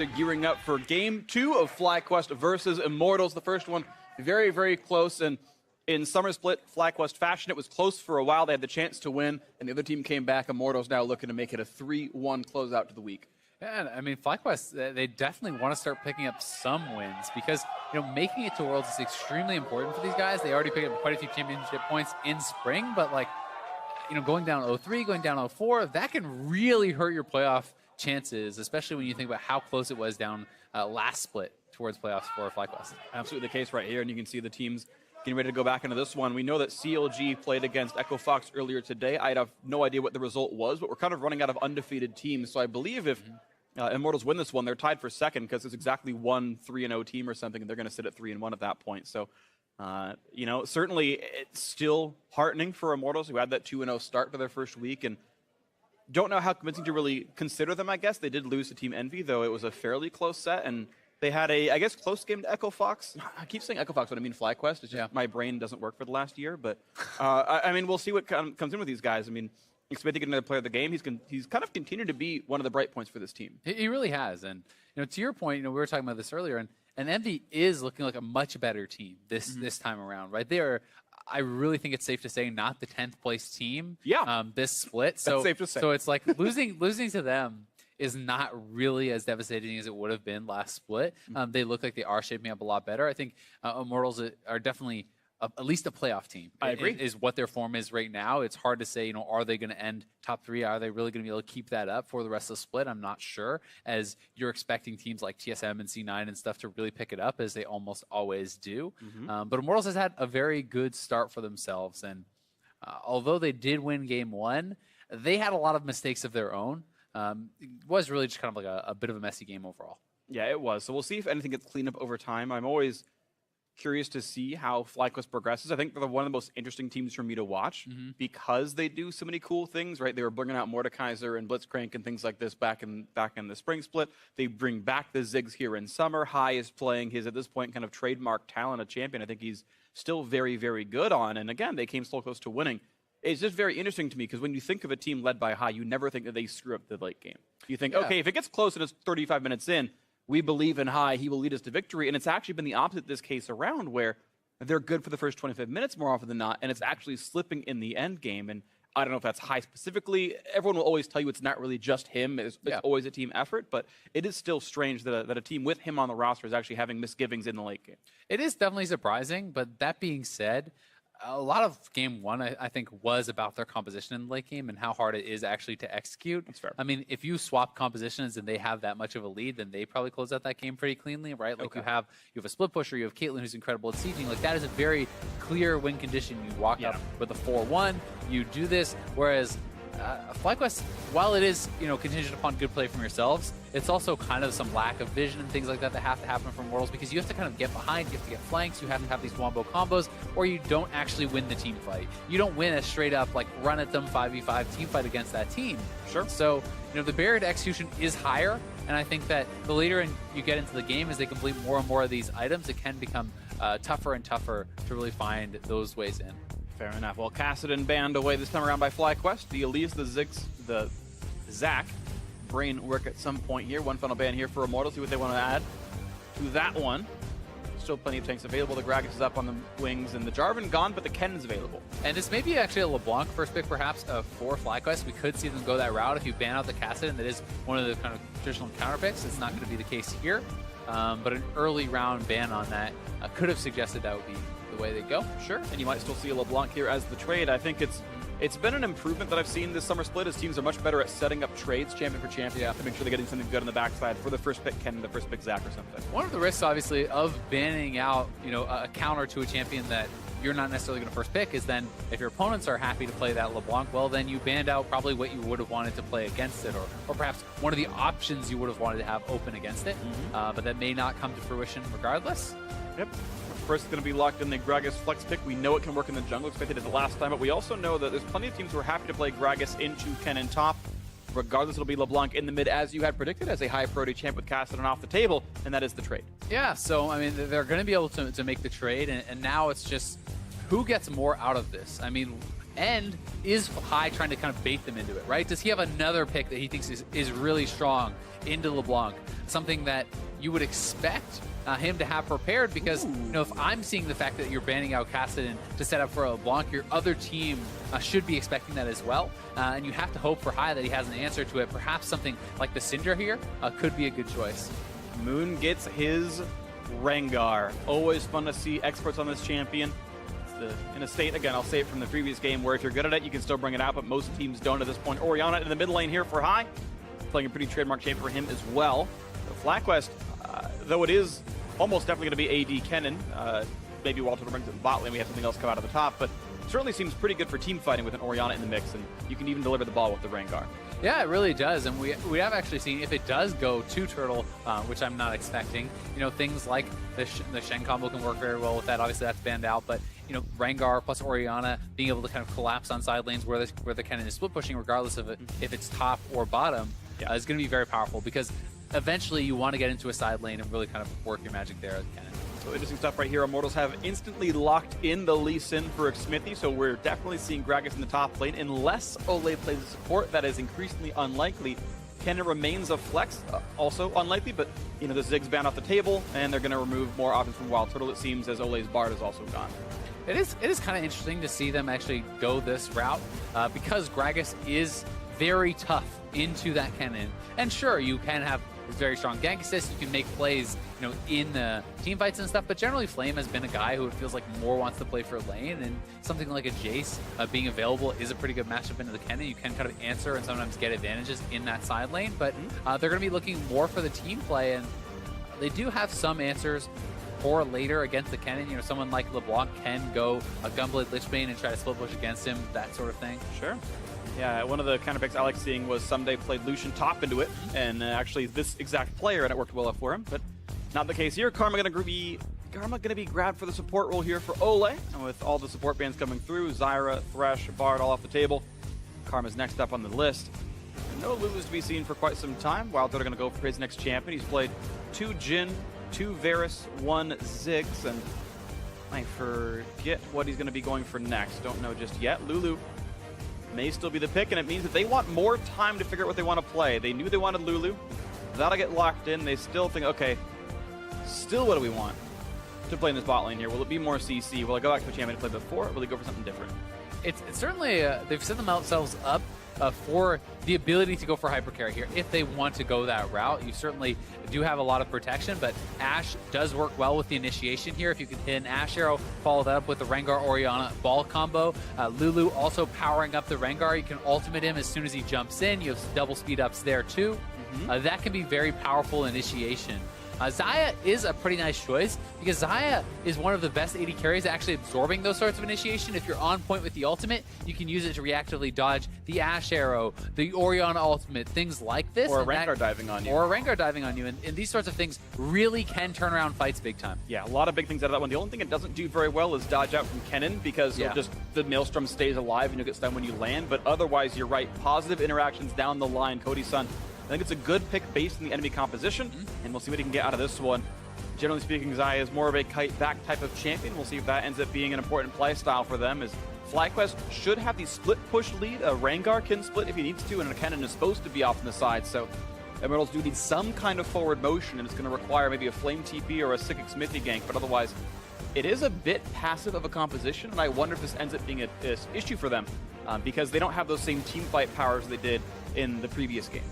Gearing up for Game 2 of FlyQuest versus Immortals. The first one very, very close, and in summer split FlyQuest fashion, it was close for a while. They had the chance to win, and the other team came back. Immortals now looking to make it a 3-1 closeout to the week. Yeah, I mean, FlyQuest, they definitely want to start picking up some wins because, making it to Worlds is extremely important for these guys. They already picked up quite a few championship points in spring, but going down 0-3, going down 0-4, that can really hurt your playoff chances, especially when you think about how close it was down last split towards playoffs for FlyQuest. Absolutely the case right here, and you can see the teams getting ready to go back into this one. We know that CLG played against Echo Fox earlier today. I have no idea what the result was, but we're kind of running out of undefeated teams, so I believe if Immortals win this one, they're tied for second because there's exactly one 3-0 team or something, and they're going to sit at 3-1 at that point. So, certainly it's still heartening for Immortals who had that 2-0 start to their first week, and don't know how convincing to really consider them, I guess. They did lose to Team Envy, though it was a fairly close set, and they had I guess, close game to Echo Fox. I keep saying Echo Fox when I mean FlyQuest. It's just my brain doesn't work for the last year, but I mean, we'll see what comes in with these guys. I mean, expect to get another player of the game. He's kind of continued to be one of the bright points for this team. He really has, and to your point, we were talking about this earlier, and Envy is looking like a much better team this time around, right? They are. I really think it's safe to say not the 10th place team. Yeah, this split. That's safe to say. So it's like losing to them is not really as devastating as it would have been last split. They look like they are shaping up a lot better. I think Immortals are definitely at least a playoff team. I agree. Is what their form is right now. It's hard to say, are they going to end top 3? Are they really going to be able to keep that up for the rest of the split? I'm not sure, as you're expecting teams like TSM and C9 and stuff to really pick it up, as they almost always do. But Immortals has had a very good start for themselves, and although they did win Game 1, they had a lot of mistakes of their own. It was really just kind of like a bit of a messy game overall. Yeah, it was. So we'll see if anything gets cleaned up over time. I'm always curious to see how FlyQuest progresses. I think they're one of the most interesting teams for me to watch because they do so many cool things, right? They were bringing out Mordekaiser and Blitzcrank and things like this back in the spring split. They bring back the Ziggs here in summer. High is playing his, at this point, kind of trademark talent, a champion I think he's still very, very good on. And again, they came so close to winning. It's just very interesting to me because when you think of a team led by High, you never think that they screw up the late game. You think, okay, if it gets close and it's 35 minutes in, we believe in High, he will lead us to victory. And it's actually been the opposite this case around, where they're good for the first 25 minutes more often than not, and it's actually slipping in the end game. And I don't know if that's High specifically. Everyone will always tell you it's not really just him. It's always a team effort, but it is still strange that a team with him on the roster is actually having misgivings in the late game. It is definitely surprising, but that being said, a lot of Game 1, I think, was about their composition in the late game and how hard it is actually to execute. That's fair. I mean, if you swap compositions and they have that much of a lead, then they probably close out that game pretty cleanly, right? Like you have a split pusher, you have Caitlyn who's incredible at sieging. Like that is a very clear win condition. You walk up with a 4-1, you do this, whereas FlyQuest, while it is contingent upon good play from yourselves, it's also kind of some lack of vision and things like that have to happen from Worlds, because you have to kind of get behind, you have to get flanks, you have to have these wombo combos, or you don't actually win the team fight. You don't win a straight up run at them 5v5 team fight against that team. Sure. So the barrier to execution is higher, and I think that the later you get into the game, as they complete more and more of these items, it can become tougher and tougher to really find those ways in. Fair enough. Well, Kassadin banned away this time around by FlyQuest. The Elise, the Ziggs, the Zac brain work at some point here. One final ban here for Immortals. See what they want to add to that one. Still plenty of tanks available. The Gragas is up on the wings, and the Jarvan gone, but the Ken is available. And this may be actually a LeBlanc first pick, perhaps, for FlyQuest. We could see them go that route if you ban out the Kassadin. That is one of the kind of traditional counter picks. It's not going to be the case here. But an early round ban on that could have suggested that would be the way they go. Sure, and you might still see a LeBlanc here as the trade. I think it's been an improvement that I've seen this summer split, as teams are much better at setting up trades champion for champion to make sure they're getting something good on the backside for the first pick Ken and the first pick Zac or something. One of the risks, obviously, of banning out a counter to a champion that you're not necessarily going to first pick is then if your opponents are happy to play that LeBlanc, well, then you banned out probably what you would have wanted to play against it, or perhaps one of the options you would have wanted to have open against it, but that may not come to fruition regardless. Yep. First, it's going to be locked in the Gragas flex pick. We know it can work in the jungle. Expected it the last time, but we also know that there's plenty of teams who are happy to play Gragas into Ken and top. Regardless, it'll be LeBlanc in the mid, as you had predicted, as a high priority champ with Kassadin off the table, and that is the trade. Yeah, so, I mean, they're going to be able to make the trade, and now it's just who gets more out of this. I mean, And is High trying to kind of bait them into it, right? Does he have another pick that he thinks is really strong into LeBlanc? Something that you would expect him to have prepared, because if I'm seeing the fact that you're banning out Kassadin to set up for a LeBlanc, your other team should be expecting that as well. And you have to hope for High that he has an answer to it. Perhaps something like the Syndra here could be a good choice. Moon gets his Rengar. Always fun to see experts on this champion. In a state, again, I'll say it from the previous game, where if you're good at it, you can still bring it out, but most teams don't at this point. Orianna in the mid lane here for High, playing a pretty trademark champ for him as well. So FlyQuest, though it is almost definitely going to be AD Kennen, maybe Walter brings it in bot lane, we have something else come out of the top, but certainly seems pretty good for team fighting with an Orianna in the mix, and you can even deliver the ball with the Rengar. Yeah, it really does, and we have actually seen, if it does go to Turtle, which I'm not expecting, things like the Shen combo can work very well with that. Obviously, that's banned out, but Rengar plus Orianna being able to kind of collapse on side lanes where the Kennen is split pushing, regardless of if it's top or bottom, is going to be very powerful, because eventually you want to get into a side lane and really kind of work your magic there as Kennen. So interesting stuff right here. Immortals have instantly locked in the Lee Sin for Smithy, so we're definitely seeing Gragas in the top lane. Unless Ole plays the support, that is increasingly unlikely. Kennen remains a flex, also unlikely, but the Zig's ban off the table, and they're going to remove more options from Wild Turtle, it seems, as Ole's Bard is also gone. It is kind of interesting to see them actually go this route, because Gragas is very tough into that Kennen. And sure, you can have very strong gank assist, you can make plays, in the team fights and stuff, but generally Flame has been a guy who it feels like more wants to play for lane, and something like a Jace being available is a pretty good matchup into the Kennen. You can kind of answer and sometimes get advantages in that side lane, but they're going to be looking more for the team play, and they do have some answers for later against the Kennen. Someone like LeBlanc can go a Gunblade Lichbane and try to split push against him, that sort of thing. Sure. Yeah, one of the kind of picks I like seeing was Someday played Lucian top into it, and actually this exact player, and it worked well for him, but not the case here. Karma gonna be grabbed for the support role here for Ole, and with all the support bans coming through, Zyra, Thresh, Bard all off the table, Karma's next up on the list. And no Lulu's to be seen for quite some time. Wilder gonna go for his next champion. He's played 2 Jhin, 2 Varus, 1 Ziggs, and I forget what he's gonna be going for next. Don't know just yet. Lulu may still be the pick, and it means that they want more time to figure out what they want to play. They knew they wanted Lulu. That'll get locked in. They still think, okay, still what do we want to play in this bot lane here? Will it be more CC? Will I go back to the champion to play before, or will they go for something different? It's certainly, they've set themselves up for the ability to go for hypercarry here if they want to go that route. You certainly do have a lot of protection, but Ashe does work well with the initiation here. If you can hit an Ashe arrow, follow that up with the Rengar Orianna ball combo. Lulu also powering up the Rengar. You can ultimate him as soon as he jumps in. You have double speed ups there too. That can be very powerful initiation. Xayah is a pretty nice choice, because Xayah is one of the best AD carries at actually absorbing those sorts of initiation. If you're on point with the ultimate, you can use it to reactively dodge the Ashe arrow, the Orianna ultimate, things like this. Or a Rengar diving on you. Or a Rengar diving on you. And these sorts of things really can turn around fights big time. Yeah, a lot of big things out of that one. The only thing it doesn't do very well is dodge out from Kennen, because the Maelstrom stays alive and you'll get stunned when you land. But otherwise, you're right. Positive interactions down the line. Cody-san, I think it's a good pick based on the enemy composition, and we'll see what he can get out of this one. Generally speaking, Xayah is more of a kite-back type of champion. We'll see if that ends up being an important play style for them, as FlyQuest should have the split push lead. A Rengar can split if he needs to, and a Kennen is supposed to be off on the side, so Immortals do need some kind of forward motion, and it's going to require maybe a Flame TP or a Sickic Smithy gank, but otherwise, it is a bit passive of a composition, and I wonder if this ends up being an issue for them, because they don't have those same team fight powers they did in the previous game.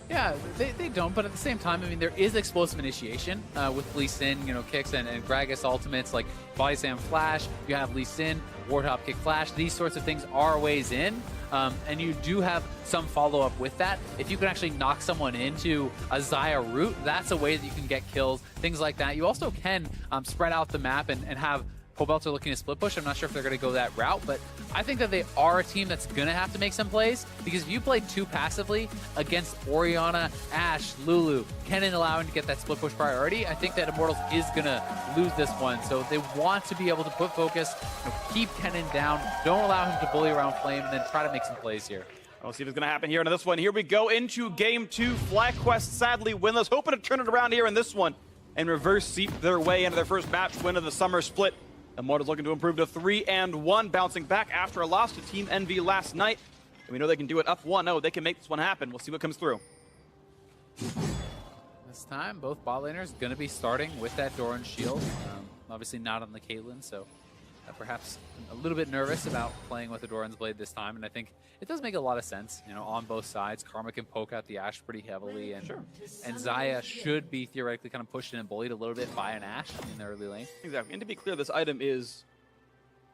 Yeah, they don't, but at the same time, I mean, there is explosive initiation with Lee Sin, kicks and Gragas ultimates like Body Slam Flash. You have Lee Sin, Warthog Kick Flash. These sorts of things are ways in, and you do have some follow-up with that. If you can actually knock someone into a Xayah route, that's a way that you can get kills, things like that. You also can spread out the map and have Cobalt are looking to split push. I'm not sure if they're going to go that route, but I think that they are a team that's going to have to make some plays, because if you play too passively against Orianna, Ashe, Lulu, Kennen allowing to get that split push priority, I think that Immortals is going to lose this one. So they want to be able to put focus, keep Kennen down, don't allow him to bully around Flame, and then try to make some plays here. We'll see if it's going to happen here in this one. Here we go into game 2. FlyQuest sadly winless, hoping to turn it around here in this one and reverse seep their way into their first match win of the summer split. Immortals looking to improve to 3-1, bouncing back after a loss to Team Envy last night. And we know they can do it up 1-0. They can make this one happen. We'll see what comes through. This time, both bot laners going to be starting with that Doran shield. Obviously not on the Caitlyn, so perhaps a little bit nervous about playing with the Doran's Blade this time. And I think it does make a lot of sense, you know, on both sides. Karma can poke out the Ashe pretty heavily, and Xayah should be theoretically kind of pushed in and bullied a little bit by an Ashe in the early lane. Exactly. And to be clear, this item is,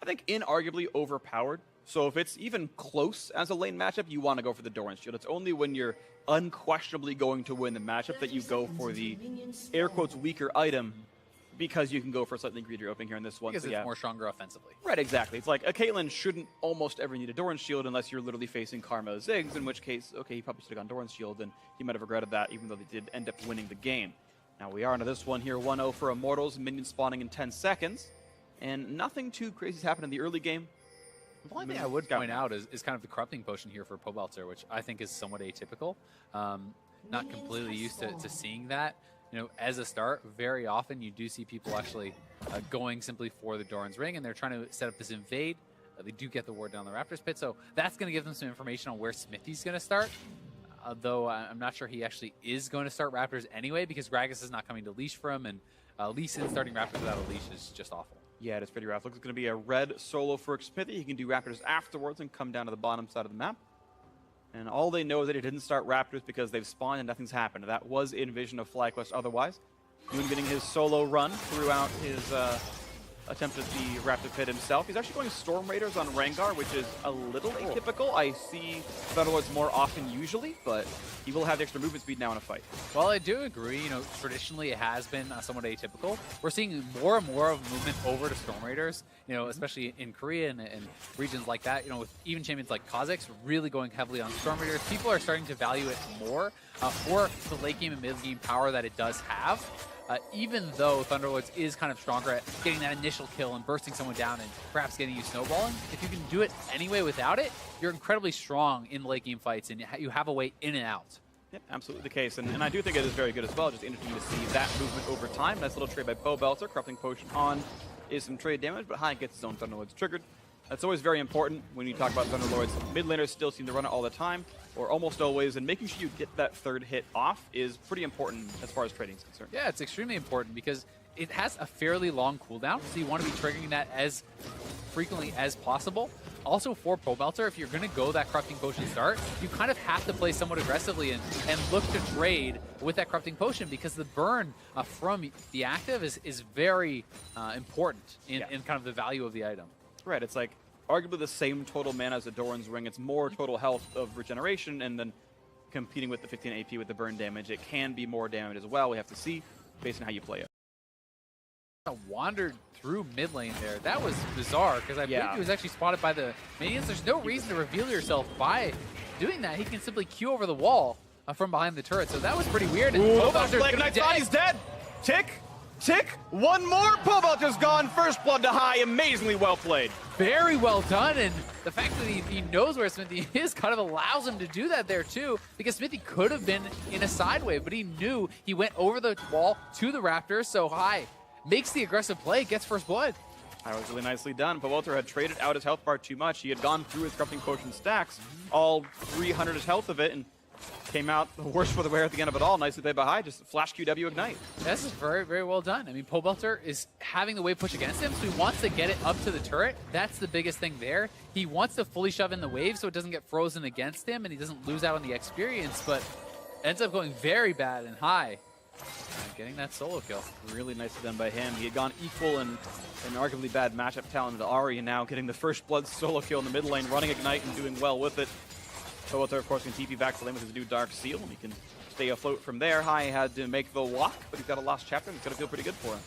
I think, inarguably overpowered. So if it's even close as a lane matchup, you want to go for the Doran's shield. It's only when you're unquestionably going to win the matchup that you go for the air quotes weaker item, because you can go for slightly greedier opening here in this one. Because so, it's more stronger offensively. Right, exactly. It's like a Caitlyn shouldn't almost ever need a Doran's shield unless you're literally facing Karma Ziggs, in which case, okay, he probably should have gone Doran's shield, and he might have regretted that, even though they did end up winning the game. Now we are into this one here, 1-0 for Immortals, minions spawning in 10 seconds, and nothing too crazy has happened in the early game. The only thing I would point out is kind of the corrupting potion here for Pobelter, which I think is somewhat atypical. Not completely used to seeing that. You know, as a start, very often you do see people actually going simply for the Doran's Ring, and they're trying to set up this invade. They do get the ward down the Raptors pit, so that's going to give them some information on where Smithy's going to start. Though I'm not sure he actually is going to start Raptors anyway, because Gragas is not coming to leash for him, and Lee Sin starting Raptors without a leash is just awful. Yeah, it is pretty rough. Looks like it's going to be a red solo for Smithy. He can do Raptors afterwards and come down to the bottom side of the map. And all they know is that he didn't start Raptors because they've spawned and nothing's happened. That was in vision of FlyQuest otherwise. Moon getting his solo run throughout his attempt at the Raptor pit himself. He's actually going Storm Raiders on Rengar, which is a little atypical. I see Thunderlords more often usually, but he will have the extra movement speed now in a fight. Well, I do agree. You know, traditionally it has been somewhat atypical. We're seeing more and more of movement over to Storm Raiders, you know, especially in Korea and regions like that. You know, with even champions like Kha'Zix really going heavily on Storm Raiders. People are starting to value it more for the late game and mid game power that it does have. Even though Thunderlords is kind of stronger at getting that initial kill and bursting someone down and perhaps getting you snowballing, if you can do it anyway without it, you're incredibly strong in late game fights and you have a way in and out. Yep, absolutely the case. And I do think it is very good as well. Just interesting to see that movement over time. Nice little trade by Pobelter. Corrupting Potion on is some trade damage, but High gets his own Thunderlords triggered. That's always very important when you talk about Thunderlords. Mid laners still seem to run it all the time, or almost always, and making sure you get that third hit off is pretty important as far as trading is concerned. Yeah, it's extremely important because it has a fairly long cooldown, so you want to be triggering that as frequently as possible. Also for Pobelter, if you're going to go that Corrupting Potion start, you kind of have to play somewhat aggressively and look to trade with that Corrupting Potion, because the burn from the active is very important in kind of the value of the item. Right, it's like arguably the same total mana as a Doran's Ring. It's more total health of regeneration, and then competing with the 15 AP with the burn damage, it can be more damage as well. We have to see based on how you play it. Wandered through mid lane there. That was bizarre, because I believe he was actually spotted by the minions. There's no reason to reveal yourself by doing that. He can simply queue over the wall from behind the turret, so that was pretty weird. And He's dead! Tick! Tick! One more! Pobelter's gone! First blood to High. Amazingly well played. Very well done, and the fact that he knows where Smithy is kind of allows him to do that there too, because Smithy could have been in a side wave, but he knew. He went over the wall to the Raptors, so High makes the aggressive play, gets first blood. That was really nicely done. Pobelter had traded out his health bar too much. He had gone through his Corrupting Potion stacks, all 300 health of it, and came out the worst for the wear at the end of it all. Nicely played by High, just flash QW Ignite. This is very, very well done. I mean, Pobelter is having the wave push against him, so he wants to get it up to the turret. That's the biggest thing there. He wants to fully shove in the wave so it doesn't get frozen against him and he doesn't lose out on the experience, but ends up going very bad and High. And getting that solo kill. Really nicely done by him. He had gone equal and an arguably bad matchup talent to Ahri, and now getting the first blood solo kill in the mid lane, running Ignite and doing well with it. Pobelter, of course, can TP back to lane with his new Dark Seal, and he can stay afloat from there. High had to make the walk, but he's got a lost chapter, and it's going to feel pretty good for him.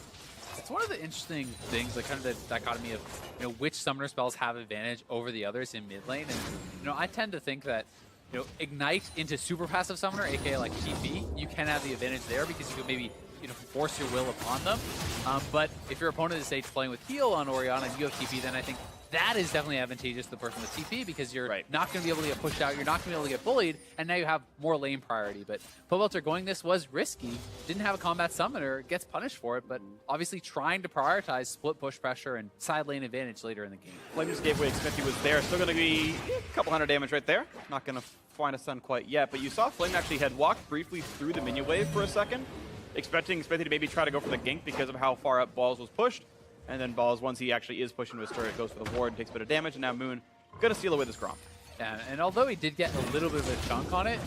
It's one of the interesting things, like kind of the dichotomy of, you know, which summoner spells have advantage over the others in mid lane. And, you know, I tend to think that, you know, Ignite into super passive summoner, aka like TP, you can have the advantage there because you can maybe, you know, force your will upon them. But if your opponent is, say, playing with heal on Orianna and you have TP, then I think that is definitely advantageous to the person with TP because you're Right. not going to be able to get pushed out, you're not going to be able to get bullied, and now you have more lane priority. But Pobelter going this was risky, didn't have a combat summoner, gets punished for it, but obviously trying to prioritize split push pressure and side lane advantage later in the game. Flame just gave away. Smithy was there. Still going to be a couple hundred damage right there. Not going to find a stun quite yet, but you saw Flame actually had walked briefly through the minion wave for a second, expecting Smithy to maybe try to go for the gank because of how far up Balls was pushed. And then Balls, once he actually is pushing to his turret, goes for the ward and takes a bit of damage. And now Moon going to steal away this Gromp. And although he did get a little bit of a chunk on it,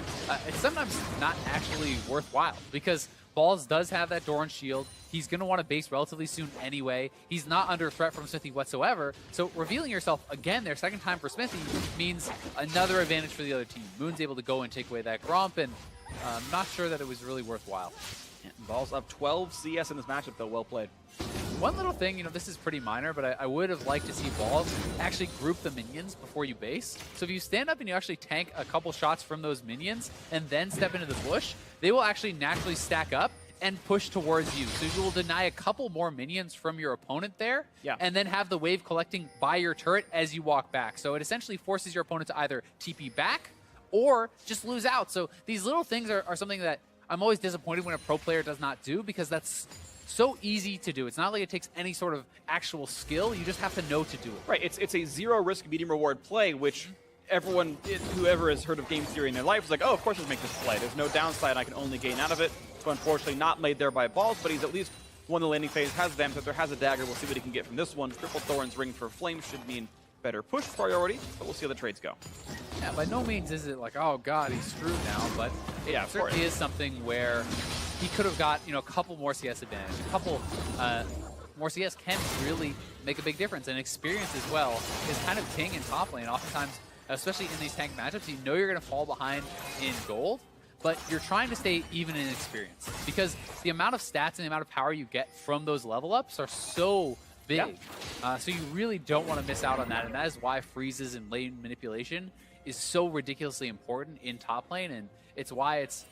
it's sometimes not actually worthwhile because Balls does have that Doran shield. He's going to want to base relatively soon anyway. He's not under threat from Smithy whatsoever. So revealing yourself again their second time for Smithy means another advantage for the other team. Moon's able to go and take away that Gromp, and I'm not sure that it was really worthwhile. And Balls up 12 CS in this matchup, though. Well played. One little thing, you know, this is pretty minor, but I would have liked to see Balls actually group the minions before you base. So if you stand up and you actually tank a couple shots from those minions and then step into the bush, they will actually naturally stack up and push towards you. So you will deny a couple more minions from your opponent there, and then have the wave collecting by your turret as you walk back. So it essentially forces your opponent to either TP back or just lose out. So these little things are something that I'm always disappointed when a pro player does not do, because that's so easy to do. It's not like it takes any sort of actual skill. You just have to know to do it. Right. It's a zero risk, medium reward play, which everyone, whoever has heard of game theory in their life, is like, oh, of course let's make this play. There's no downside. I can only gain out of it. So unfortunately not laid there by Balls, but he's at least won the landing phase, has Vamp Scepter, has a dagger. We'll see what he can get from this one. Triple Thorn's Ring for Flame should mean better push priority, but we'll see how the trades go. Yeah, by no means is it like, oh god, he's screwed now, but it certainly is something where he could have got, you know, a couple more CS advantage. A couple more CS can really make a big difference, and experience as well is kind of king in top lane. Oftentimes, especially in these tank matchups, you know you're going to fall behind in gold, but you're trying to stay even in experience, because the amount of stats and the amount of power you get from those level ups are so big. So you really don't want to miss out on that, and that is why freezes and lane manipulation is so ridiculously important in top lane, and it's why it's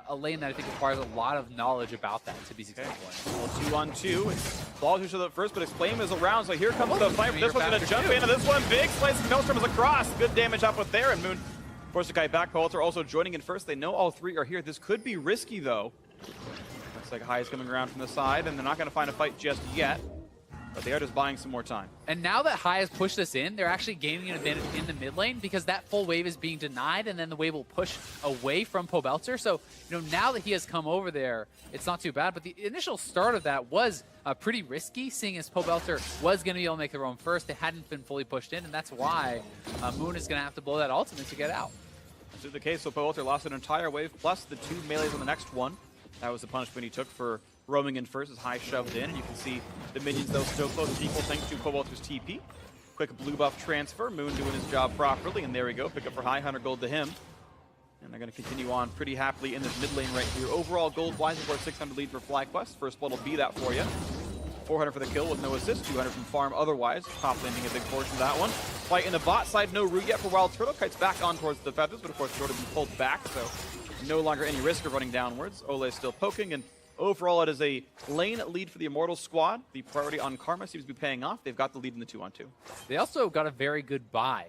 a lane that I think requires a lot of knowledge about that to be successful. Well, 2-on-2. It's Balls who should have first, but his Flame is around, so here comes the fight. This one's going to jump into this one. Big slice of Maelstrom is across. Good damage up with there, and Moon forced the guy back. Pobelter also joining in first. They know all three are here. This could be risky, though. Looks like High is coming around from the side, and they're not going to find a fight just yet. But they are just buying some more time. And now that High has pushed us in, they're actually gaining an advantage in the mid lane, because that full wave is being denied, and then the wave will push away from Pobelter. So, you know, now that he has come over there, it's not too bad. But the initial start of that was pretty risky, seeing as Pobelter was going to be able to make the roam first. They hadn't been fully pushed in, and that's why Moon is going to have to blow that ultimate to get out. That's the case, so Pobelter lost an entire wave, plus the 2 melees on the next one. That was the punishment he took for roaming in first as High shoved in. You can see the minions, though, still close to equal thanks to Pobelter's TP. Quick blue buff transfer. Moon doing his job properly, and there we go. Pick up for High, 100 gold to him. And they're going to continue on pretty happily in this mid lane right here. Overall gold-wise, of course, 600 lead for FlyQuest. First blood will be that for you. 400 for the kill with no assist, 200 from farm otherwise. Top landing a big portion of that one. Fight in the bot side, no root yet for Wild Turtle. Kites back on towards the feathers, but of course, Jordan been pulled back, so no longer any risk of running downwards. Ole is still poking, and overall, it is a lane lead for the Immortals squad. The priority on Karma seems to be paying off. They've got the lead in the 2-on-2. They also got a very good buy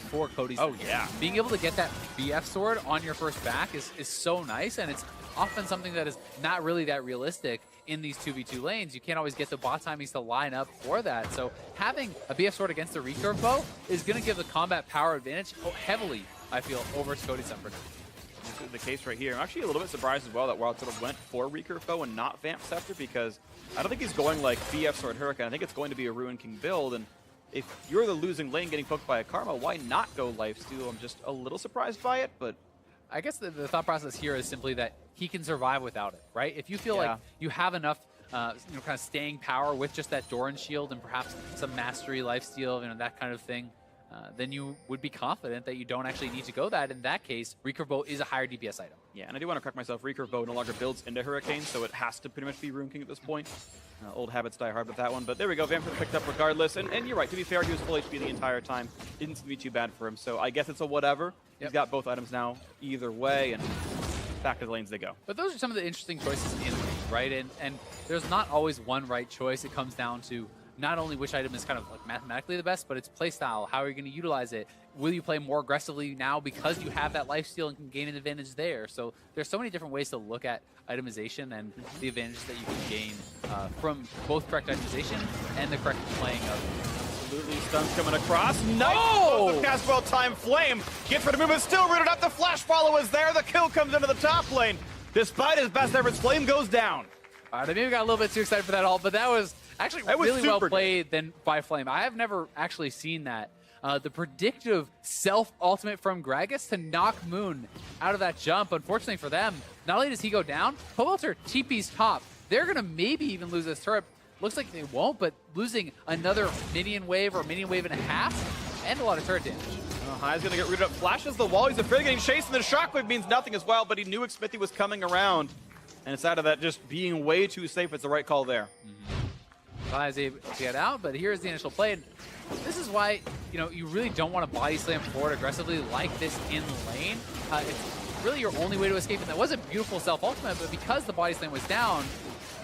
for Cody's. Oh, yeah. Being able to get that BF sword on your first back is so nice, and it's often something that is not really that realistic in these 2v2 lanes. You can't always get the bot timings to line up for that. So having a BF sword against the recurve bow is going to give the combat power advantage heavily, I feel, over Cody's Summer. The case right here. I'm actually a little bit surprised as well that Wild Turtle went for Recurve Bow and not Vamp Scepter, because I don't think he's going like BF Sword Hurricane. I think it's going to be a Ruin King build, and if you're the losing lane getting poked by a Karma, why not go Lifesteal? I'm just a little surprised by it, but I guess the thought process here is simply that he can survive without it, right? If you feel like you have enough kind of staying power with just that Doran shield and perhaps some mastery, lifesteal, that kind of thing, then you would be confident that you don't actually need to go that. In that case, Recurve Bow is a higher DPS item. Yeah, and I do want to correct myself. Recurve Bow no longer builds into Hurricane, so it has to pretty much be Ruin King at this point. Old habits die hard with that one, but there we go. Vampire picked up regardless, and you're right. To be fair, he was full HP the entire time. Didn't seem to be too bad for him, so I guess it's a whatever. He's got both items now either way, and back to the lanes they go. But those are some of the interesting choices in lane, right? And there's not always one right choice. It comes down to not only which item is kind of like mathematically the best, but it's playstyle. How are you going to utilize it? Will you play more aggressively now because you have that lifesteal and can gain an advantage there? So there's so many different ways to look at itemization and the advantages that you can gain from both correct itemization and the correct playing of. Absolutely, stuns coming across. Nice! Cast well-timed flame. Gets rid of movement, still rooted up. The flash follow is there. The kill comes into the top lane. Despite his best efforts, flame goes down. All right, I maybe got a little bit too excited for that ult, but that was actually really well played by Flame. I have never actually seen that. The predictive self-ultimate from Gragas to knock Moon out of that jump. Unfortunately for them, not only does he go down, Pobelter TP's top. They're going to maybe even lose this turret. Looks like they won't, but losing another minion wave or minion wave and a half and a lot of turret damage. High's going to get rooted up. Flashes the wall. He's afraid of getting chased, and the shockwave means nothing as well, but he knew Xmithie was coming around. And it's out of that just being way too safe. It's the right call there. High is able to get out, but here's the initial play. And this is why, you know, you really don't want to body slam forward aggressively like this in lane. It's really your only way to escape. And that was a beautiful self-ultimate, but because the body slam was down,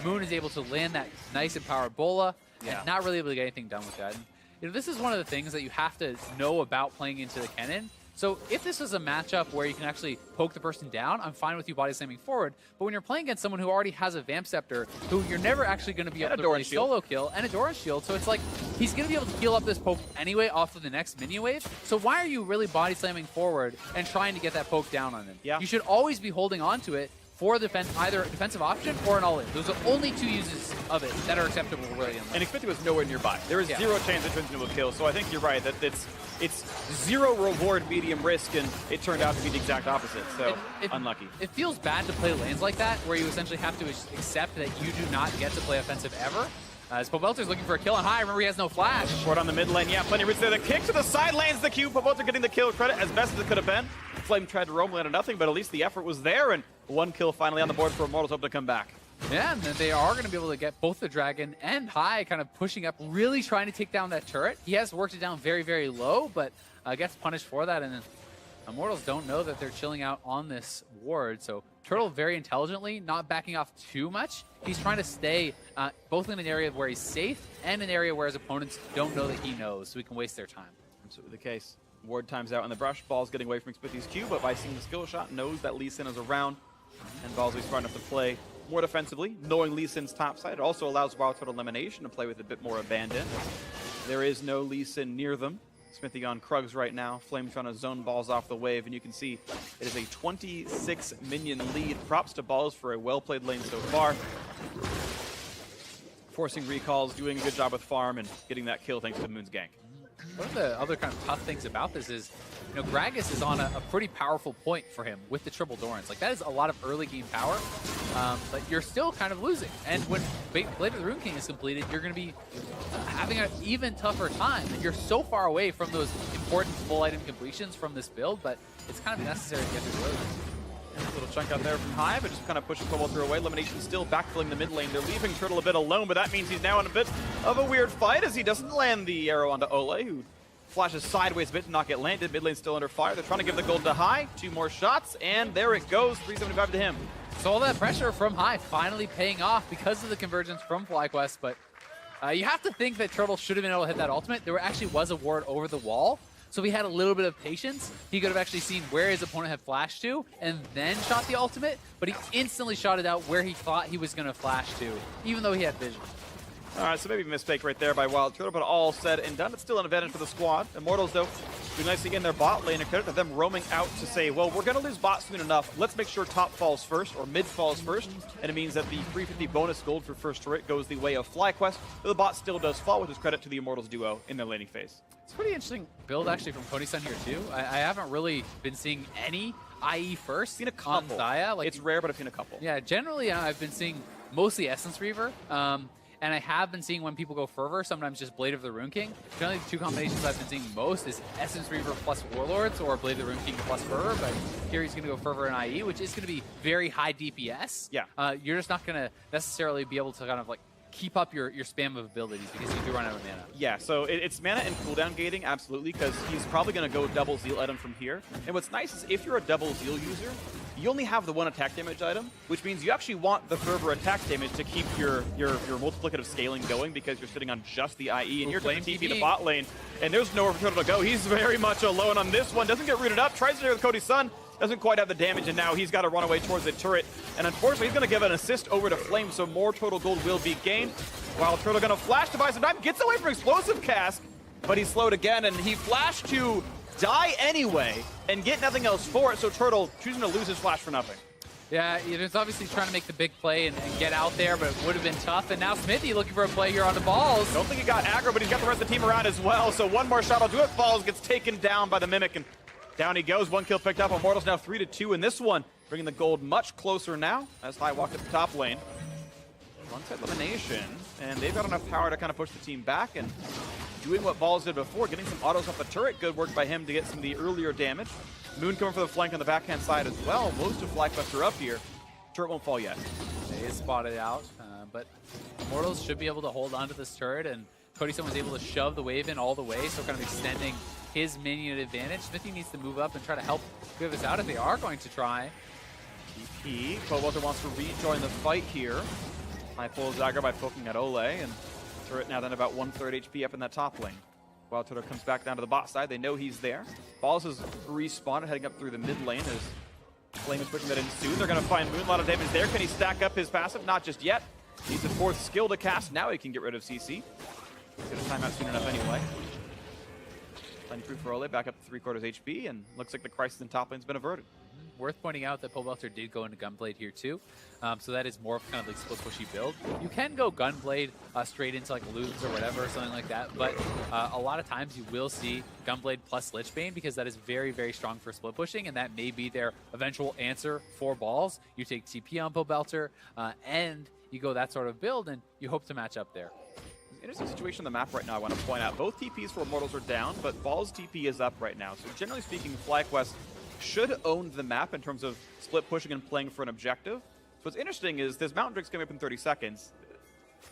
Moon is able to land that nice empowered bola and not really able to get anything done with that. And, you know, this is one of the things that you have to know about playing into the Kennen. So if this is a matchup where you can actually poke the person down, I'm fine with you body slamming forward. But when you're playing against someone who already has a Vamp Scepter, who you're never actually going to be able to play solo kill, and a Doran Shield, so it's like he's going to be able to heal up this poke anyway off of the next minion wave. So why are you really body slamming forward and trying to get that poke down on him? Yeah. You should always be holding on to it for defense, either a defensive option or an all-in. Those are only two uses of it that are acceptable, really. And Xmithie was nowhere nearby. There was zero chance it turns into a kill, so I think you're right that it's zero reward, medium risk, and it turned out to be the exact opposite, so unlucky. It feels bad to play lanes like that, where you essentially have to accept that you do not get to play offensive ever. As Pobelter's looking for a kill on high. Remember, he has no flash. Short on the mid lane. Yeah, plenty of reach there. The kick to the side lane's the Q. Pobelter getting the kill credit as best as it could have been. Flame tried to roam, landed nothing, but at least the effort was there, and one kill finally on the board for Immortals, hope to come back. Yeah, and they are going to be able to get both the Dragon and High kind of pushing up, really trying to take down that turret. He has worked it down very, very low, but gets punished for that, and Immortals don't know that they're chilling out on this ward, so Turtle very intelligently, not backing off too much. He's trying to stay both in an area where he's safe and an area where his opponents don't know that he knows, so he can waste their time. Absolutely the case. Ward times out in the brush. Ball's getting away from Xmithie's Q, but by seeing the skill shot, knows that Lee Sin is around, and Ballsy's smart enough to play more defensively, knowing Lee Sin's top side. It also allows Wild Turtle elimination to play with a bit more abandon. There is no Lee Sin near them. Xmithie on Krugs right now. Flame trying to zone Balls off the wave, and you can see it is a 26 minion lead. Props to Balls for a well-played lane so far. Forcing recalls, doing a good job with farm, and getting that kill thanks to Moon's gank. One of the other kind of tough things about this is, you know, Gragas is on a pretty powerful point for him with the triple Dorans. Like, that is a lot of early game power, but you're still kind of losing. And when Blade of the Rune King is completed, you're going to be having an even tougher time. And you're so far away from those important full item completions from this build, but it's kind of necessary to get through those. A little chunk out there from High, but just kind of pushing Pobelter away. Elimination still backfilling the mid lane. They're leaving Turtle a bit alone, but that means he's now in a bit of a weird fight as he doesn't land the arrow onto Ole, who flashes sideways a bit to not get landed. Mid lane still under fire. They're trying to give the gold to High. 2 more shots, and there it goes. 375 to him. So all that pressure from High finally paying off because of the convergence from FlyQuest, but you have to think that Turtle should have been able to hit that ultimate. There actually was a ward over the wall. So if he had a little bit of patience, he could have actually seen where his opponent had flashed to and then shot the ultimate, but he instantly shot it out where he thought he was going to flash to, even though he had vision. All right, so maybe a mistake right there by Wild Turtle, but all said and done. It's still an advantage for the squad. Immortals, though, do nicely again their bot lane, and credit to them roaming out to say, well, we're going to lose bot soon enough. Let's make sure top falls first, or mid falls first, and it means that the 350 bonus gold for first turret goes the way of FlyQuest, but the bot still does fall, which is credit to the Immortals duo in their laning phase. It's a pretty interesting build, actually, from Kony-san here, too. I haven't really been seeing any IE first. Seen a couple. On Xayah. Like, it's rare, but I've seen a couple. Yeah, generally, I've been seeing mostly Essence Reaver. And I have been seeing when people go Fervor, sometimes just Blade of the Rune King. Generally, the 2 combinations I've been seeing most is Essence Reaver plus Warlords or Blade of the Rune King plus Fervor. But here he's going to go Fervor and IE, which is going to be very high DPS. Yeah. You're just not going to necessarily be able to kind of like keep up your spam of abilities because you do run out of mana. Yeah, so it's mana and cooldown gating, absolutely, because he's probably going to go double Zeal item from here. And what's nice is if you're a double Zeal user, you only have the one attack damage item, which means you actually want the Fervor attack damage to keep your multiplicative scaling going because you're sitting on just the IE, and you're playing TP the bot lane, and there's nowhere for Turtle to go. He's very much alone on this one, doesn't get rooted up, tries to do it with Cody's son, doesn't quite have the damage, and now he's got to run away towards the turret. And unfortunately, he's going to give an assist over to Flame, so more total gold will be gained. While Turtle going to flash to buy some time, gets away from Explosive Cask, but he's slowed again, and he flashed to die anyway and get nothing else for it, so Turtle choosing to lose his flash for nothing. Yeah, he's obviously trying to make the big play and get out there, but it would have been tough. And now Smithy looking for a play here on the balls. Don't think he got aggro, but he's got the rest of the team around as well, so one more shot will do it. Falls, gets taken down by the Mimic, and down he goes. One kill picked up. Immortals now 3-2 in this one, bringing the gold much closer now as High walked up the top lane. One-side elimination, and they've got enough power to kind of push the team back, and doing what Balls did before, getting some autos off the turret. Good work by him to get some of the earlier damage. Moon coming for the flank on the backhand side as well. Most of FlyQuest are up here. Turret won't fall yet. They is spotted out, but Immortals should be able to hold on to this turret, and Codyson was able to shove the wave in all the way, so kind of extending his minion advantage. Smithy needs to move up and try to help give us out if they are going to try. TP. Cobalt wants to rejoin the fight here. High pulls aggro by poking at Ole, and turret now then about 1/3 HP up in that top lane. While Turtle comes back down to the bot side, they know he's there. Balls is respawned, heading up through the mid lane as Flame is pushing that in soon. They're going to find Moon, a lot of damage there. Can he stack up his passive? Not just yet. Needs the 4th skill to cast. Now he can get rid of CC. Get a timeout soon enough anyway. Plenty free for Ole, back up to 3/4 HP, and looks like the crisis in top lane's been averted. Worth pointing out that Pobelter did go into Gunblade here too, so that is more of kind of like split pushy build. You can go Gunblade straight into like Loops or whatever, or something like that, but a lot of times you will see Gunblade plus Lichbane because that is very, very strong for split pushing, and that may be their eventual answer for Balls. You take TP on Pobelter, and you go that sort of build, and you hope to match up there. Interesting situation on the map right now I want to point out. Both TPs for Immortals are down, but Balls TP is up right now. So generally speaking, FlyQuest should own the map in terms of split pushing and playing for an objective. So what's interesting is this Mountain Drake's coming up in 30 seconds.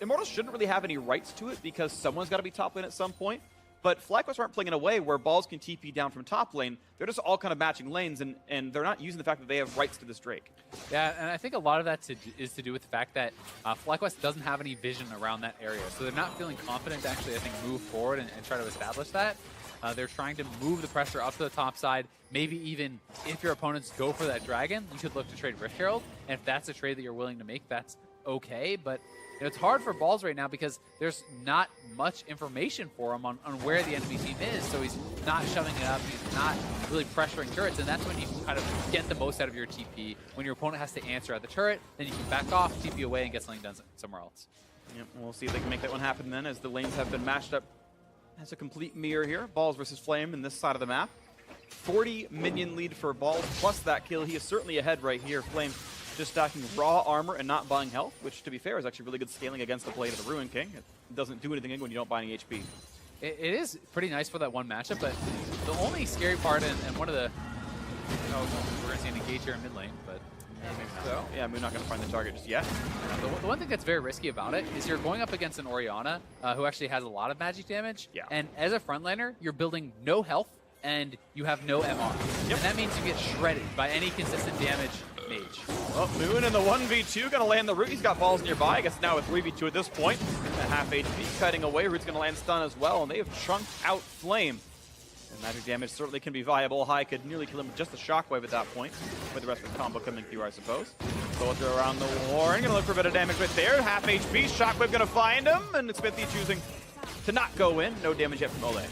Immortals shouldn't really have any rights to it because someone's got to be top lane at some point. But FlyQuest aren't playing in a way where Balls can TP down from top lane. They're just all kind of matching lanes, and they're not using the fact that they have rights to this Drake. Yeah, and I think a lot of that is to do with the fact that FlyQuest doesn't have any vision around that area. So they're not feeling confident to actually, I think, move forward and try to establish that. They're trying to move the pressure up to the top side. Maybe even if your opponents go for that dragon, you could look to trade Rift Herald. And if that's a trade that you're willing to make, that's okay. But it's hard for Balls right now because there's not much information for him on where the enemy team is. So he's not shoving it up. He's not really pressuring turrets. And that's when you kind of get the most out of your TP. When your opponent has to answer at the turret, then you can back off, TP away, and get something done somewhere else. Yep, we'll see if they can make that one happen then as the lanes have been matched up. That's a complete mirror here. Balls versus Flame in this side of the map. 40 minion lead for Balls plus that kill. He is certainly ahead right here. Flame just stacking raw armor and not buying health, which to be fair is actually really good scaling against the Blade of the Ruin King. It doesn't do anything when you don't buy any HP. It is pretty nice for that one matchup, but the only scary part and one of the... Oh, we're going to see an engage here in mid lane, but... So, yeah, Moon not going to find the target just yet. The one thing that's very risky about it is you're going up against an Orianna who actually has a lot of magic damage. Yeah. And as a frontliner, you're building no health and you have no MR. Yep. And that means you get shredded by any consistent damage mage. Well, Moon in the 1v2 going to land the root. He's got Balls nearby. I guess now a 3v2 at this point. At half HP cutting away. Root's going to land stun as well, and they have chunked out Flame. And magic damage certainly can be viable. High could nearly kill him with just a shockwave at that point, with the rest of the combo coming through, I suppose. Both are around the horn. Gonna look for a bit of damage right there. Half HP. Shockwave gonna find him, and Smithy choosing to not go in. No damage yet from Ole.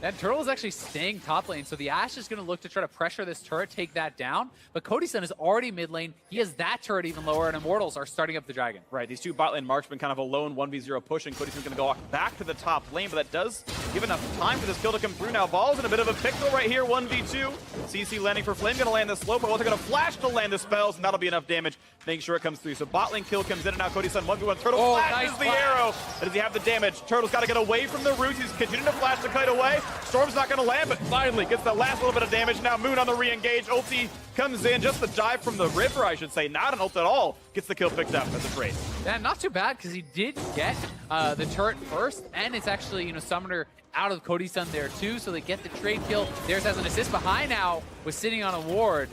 That turtle is actually staying top lane, so the Ashe is going to look to try to pressure this turret, take that down. But Codyson is already mid lane. He has that turret even lower, and Immortals are starting up the dragon. Right, these two bot lane marksmen kind of a lone 1v0 push, and Codyson's going to go back to the top lane, but that does give enough time for this kill to come through. Now Balls in a bit of a pickle right here, 1v2. CC landing for Flame, going to land the slow, but they're going to flash to land the spells, and that'll be enough damage, making sure it comes through. So bot lane kill comes in, and now Codyson 1v1. Turtle flashes the arrow. Does he have the damage? Turtle's got to get away from the roots. He's continuing to flash the kite away. Storm's not going to land, but finally gets the last little bit of damage. Now Moon on the re-engage. Ulti comes in, just the dive from the river, I should say. Not an ult at all. Gets the kill picked up as a trade. Yeah, not too bad, because he did get the turret first, and it's actually, you know, Summoner out of Cody's Sun there too, so they get the trade kill. Theirs has an assist behind now, was sitting on a ward.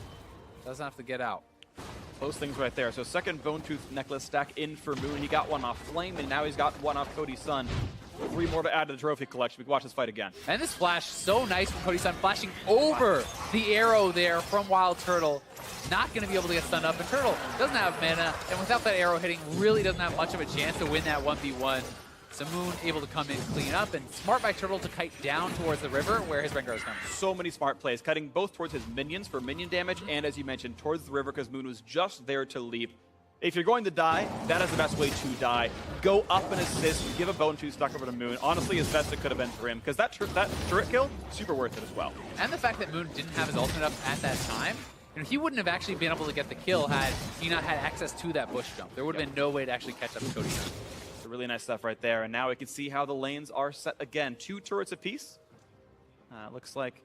Doesn't have to get out. Close things right there. So second Bone Tooth necklace stack in for Moon. He got one off Flame, and now he's got one off Cody's Sun. 3 more to add to the trophy collection. We can watch this fight again. And this flash, so nice from Cody's Sun, flashing over the arrow there from Wild Turtle. Not going to be able to get stunned up, and Turtle doesn't have mana, and without that arrow hitting, really doesn't have much of a chance to win that 1v1. So Moon able to come in, clean up, and smart by Turtle to kite down towards the river where his Rengar is coming. So many smart plays, kiting both towards his minions for minion damage, and as you mentioned, towards the river because Moon was just there to leap. If you're going to die, that is the best way to die. Go up and assist, give a Bone Tooth stuck over to Moon. Honestly, as best it could have been for him, because that turret kill, super worth it as well. And the fact that Moon didn't have his ultimate up at that time, you know, he wouldn't have actually been able to get the kill had he not had access to that bush jump. There would have been no way to actually catch up to Cody. Really nice stuff right there, and now we can see how the lanes are set again. 2 turrets apiece. Looks like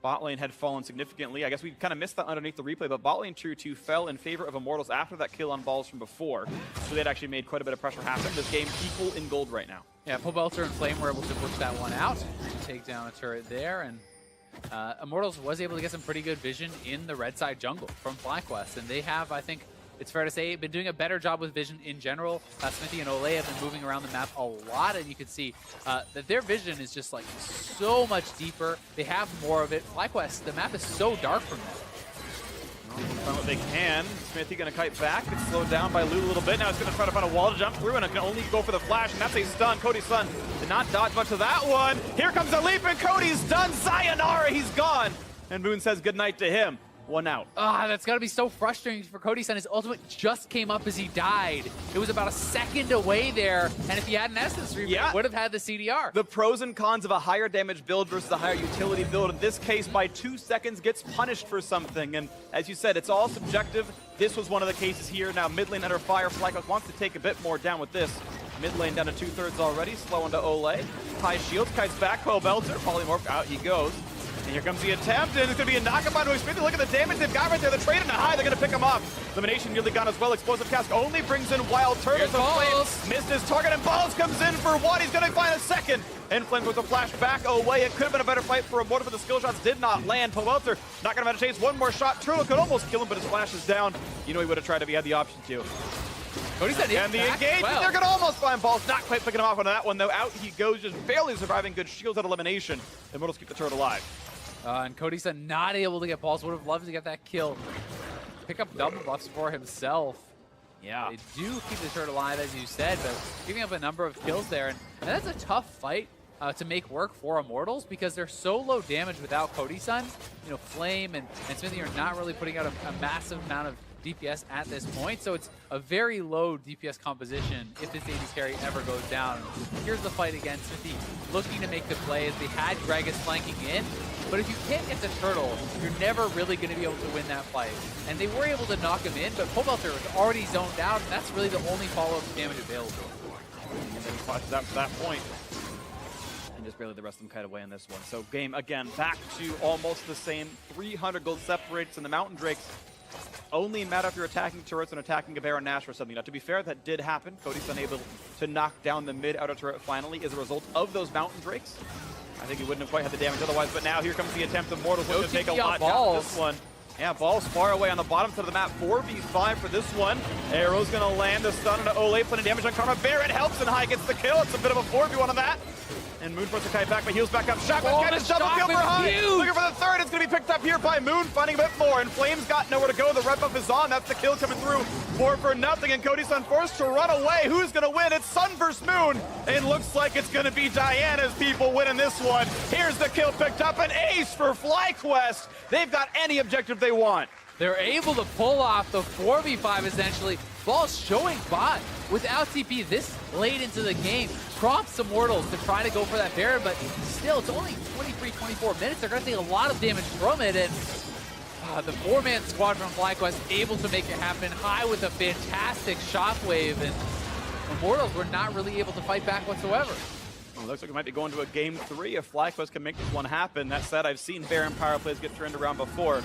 bot lane had fallen significantly. I guess we kind of missed that underneath the replay, but bot lane Tier 2 fell in favor of Immortals after that kill on balls from before. So they'd actually made quite a bit of pressure happen. This game equal in gold right now. Yeah, Pobelter and Flame were able to push that one out, take down a turret there, and Immortals was able to get some pretty good vision in the red side jungle from FlyQuest, and they have, I think, it's fair to say, been doing a better job with vision in general. Smithy and Ole have been moving around the map a lot, and you can see that their vision is just like so much deeper. They have more of it. FlyQuest, the map is so dark from them. Find what they can. Smithy going to kite back. It's slowed down by Loot a little bit. Now it's going to try to find a wall to jump through, and it can only go for the flash, and that's a stun. Cody's Sun did not dodge much of that one. Here comes a leap, and Cody's done. Sayonara, he's gone. And Moon says goodnight to him. 1 out. That's got to be so frustrating for Cody's Sun. His ultimate just came up as he died. It was about a second away there, and if he had an Essence Reaver, he would have had the CDR. The pros and cons of a higher damage build versus a higher utility build. In this case, by 2 seconds, gets punished for something. And as you said, it's all subjective. This was one of the cases here. Now mid lane under fire. FlyQuest wants to take a bit more down with this. Mid lane down to 2/3 already. Slow into Ole. High shields, kites back. Pobelter. Polymorph out he goes. And here comes the attempt, and it's going to be a knockup onto Smithy. Look at the damage they've got right there. The trade into high, they're going to pick him off. Elimination nearly gone as well. Explosive Cask only brings in Wild Turtle. Flame missed his target, and Balls comes in for one. He's going to find a second. And Flame with a flash back away. It could have been a better fight for Immortal, but the skill shots did not land. Pobelter not going to manage to chase one more shot. Turtle could almost kill him, but his flash is down. You know he would have tried if he had the option to. And the engagement, they're going to almost find Balls. Not quite picking him off on that one, though. Out he goes, just barely surviving. Good shields at elimination. Immortals keep the turret alive. And Cody's Sun not able to get Balls. Would have loved to get that kill. Pick up double buffs for himself. Yeah. They do keep the turret alive, as you said, but giving up a number of kills there. And that's a tough fight to make work for Immortals because they're so low damage without Cody's Sun. You know, Flame and Smithy are not really putting out a massive amount of DPS at this point, so it's a very low DPS composition if this 80s carry ever goes down. Here's the fight again. Smithy looking to make the play as they had Gragas flanking in, but if you can't get the turtle, you're never really going to be able to win that fight. And they were able to knock him in, but Pobelter was already zoned out, and that's really the only follow-up damage available. And then he flashes out to that point. And just barely the rest of them kite away on this one. So game, again, back to almost the same. 300 gold separates, and the Mountain Drakes only matter if you're attacking turrets and attacking a Baron Nash or something. Now, to be fair, that did happen. Cody's unable to knock down the mid outer turret finally as a result of those Mountain Drakes. I think he wouldn't have quite had the damage otherwise, but now here comes the attempt of Immortals, which will take a lot down this one. Yeah, Balls far away on the bottom side of the map. 4v5 for this one. Arrow's going to land the stun into Ole, putting damage on Karma. Barrett helps, and High gets the kill. It's a bit of a 4v1 on that. And Moon forces to kite back, but heals back up. Shotgun gets double kill for High. Looking for the third. It's going to be picked up here by Moon, finding a bit more. And Flame's got nowhere to go. The red buff is on. That's the kill coming through. 4 for nothing, and Cody's Sun forced to run away. Who's going to win? It's Sun versus Moon. It looks like it's going to be Diana's people winning this one. Here's the kill picked up. An ace for FlyQuest. They've got any objective they want. They're able to pull off the 4v5 essentially. Balls showing bot without TP this late into the game. Prompts Immortals to try to go for that Baron, but still, it's only 23, 24 minutes. They're going to take a lot of damage from it, and the 4-man squad from FlyQuest able to make it happen. High with a fantastic shockwave, and Immortals were not really able to fight back whatsoever. Well, looks like we might be going to a game 3 if FlyQuest can make this one happen. That said, I've seen Baron power plays get turned around before.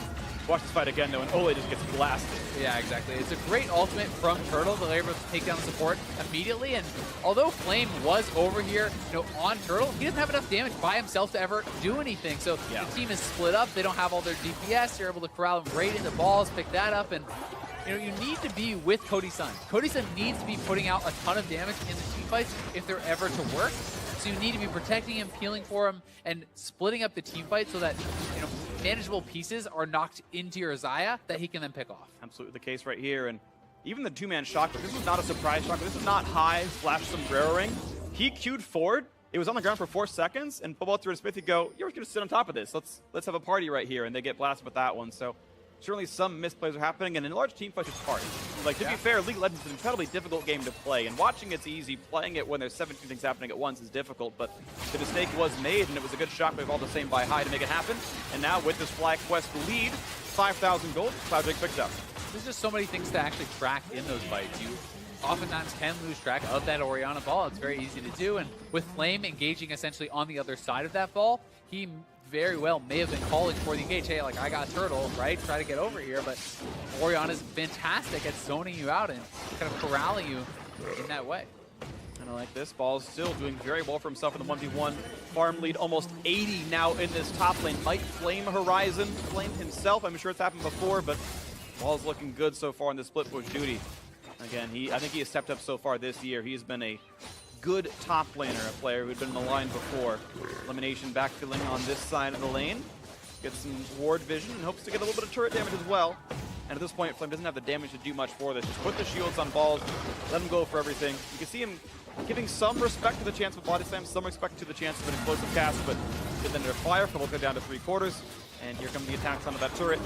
Watch this fight again, though, and Ole just gets blasted. Yeah, exactly. It's a great ultimate from Turtle. They're able to take down support immediately, and although Flame was over here, on Turtle, he doesn't have enough damage by himself to ever do anything. So the team is split up. They don't have all their DPS. You're able to corral them right into balls, pick that up, and you need to be with Cody Sun. Cody Sun needs to be putting out a ton of damage in the team fights if they're ever to work. So you need to be protecting him, healing for him, and splitting up the team fight so that manageable pieces are knocked into your Xayah that he can then pick off. Absolutely the case right here. And even the two-man shock, this was not a surprise shock. This is not high flash sombrero-ring. He queued forward. It was on the ground for 4 seconds, and Bobalter and Smithy go, "You're going to sit on top of this. Let's have a party right here," and they get blasted with that one. So certainly some misplays are happening, and in large team fights, it's hard. Like, to be fair, League of Legends is an incredibly difficult game to play, and watching it's easy. Playing it when there's 17 things happening at once is difficult, but the mistake was made, and it was a good shockwave all the same by High to make it happen. And now with this FlyQuest lead, 5,000 gold, Cloudjake picked up. There's just so many things to actually track in those fights. You oftentimes can lose track of that Orianna ball. It's very easy to do, and with Flame engaging essentially on the other side of that ball, he very well may have been calling for the engage. Hey, like, I got Turtle, right? Try to get over here, but Orianna's fantastic at zoning you out and kind of corralling you in that way. And I like this. Ball's still doing very well for himself in the 1v1. Farm lead almost 80 now in this top lane. Might flame Horizon, flame himself. I'm sure it's happened before, but Ball's looking good so far in the split push duty. Again, I think he has stepped up so far this year. He's been a good top laner, a player who'd been in the line before. Elimination backfilling on this side of the lane. Gets some ward vision and hopes to get a little bit of turret damage as well. And at this point, Flame doesn't have the damage to do much for this. Just put the shields on Balls, let him go for everything. You can see him giving some respect to the chance of body slam, some respect to the chance of an explosive cast, but then their fire will go down to 3/4. And here come the attacks onto that turret.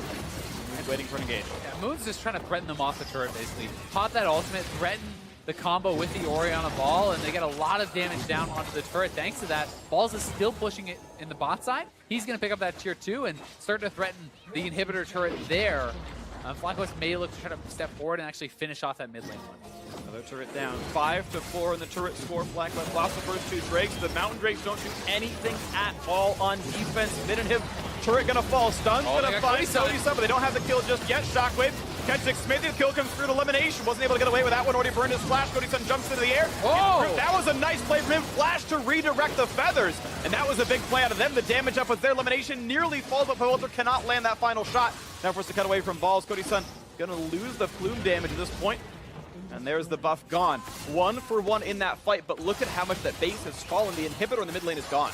And waiting for an engage. Yeah, Moon's just trying to threaten them off the turret, basically. Pop that ultimate, threaten the combo with the Orianna ball, and they get a lot of damage down onto the turret. Thanks to that, Balls is still pushing it in the bot side. He's going to pick up that tier 2 and start to threaten the inhibitor turret there. FlyQuest may look to try to step forward and actually finish off that mid lane one. Another turret down. 5-4 in the turret score. FlyQuest lost the first 2 Drakes. The Mountain Drakes don't do anything at all on defense. Mid and him. Turret gonna fall. Stun's gonna find Cody Sun, but they don't have the kill just yet. Shockwave catches Smithy. The kill comes through to elimination. Wasn't able to get away with that one. Already burned his flash. Cody Sun jumps into the air. Oh! That was a nice play from him. Flash to redirect the feathers. And that was a big play out of them. The damage up with their elimination nearly falls, but Powelter cannot land that final shot. Now forced to cut away from Balls. Cody Sun gonna lose the plume damage at this point. And there's the buff gone. 1-for-1 in that fight, but look at how much that base has fallen. The inhibitor in the mid lane is gone.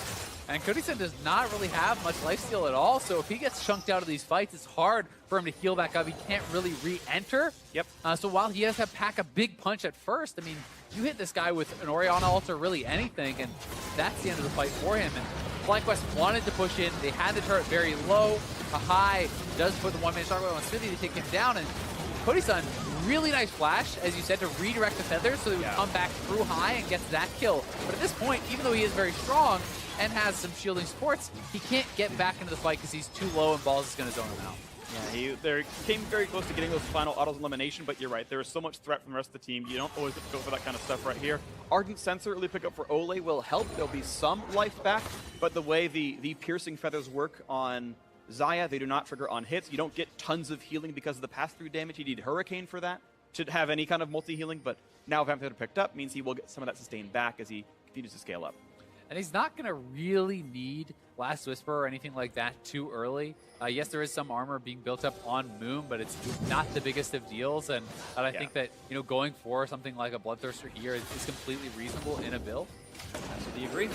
And Cody Sun does not really have much lifesteal at all, so if he gets chunked out of these fights, it's hard for him to heal back up. He can't really re-enter. Yep. So while he has to pack a big punch at first, I mean, you hit this guy with an Orianna ult or really anything, and that's the end of the fight for him. And FlyQuest wanted to push in. They had the turret very low. A High does put the one-man shockwave on Smithy to take him down, and Cody Sun, really nice flash, as you said, to redirect the feathers so he would come back through High and gets that kill. But at this point, even though he is very strong and has some shielding supports, he can't get back into the fight because he's too low and Balls is going to zone him out. Yeah, they came very close to getting those final autos elimination, but you're right. There is so much threat from the rest of the team. You don't always have to go for that kind of stuff right here. Ardent Sensor early pickup for Ole will help. There'll be some life back, but the way the piercing feathers work on Xayah, they do not trigger on hits. You don't get tons of healing because of the pass-through damage. You need Hurricane for that to have any kind of multi-healing, but now Vampire picked up means he will get some of that sustained back as he continues to scale up. And he's not going to really need Last Whisper or anything like that too early. Yes, there is some armor being built up on Moon, but it's not the biggest of deals. And I think that going for something like a Bloodthirster here is completely reasonable in a build. Absolutely agree.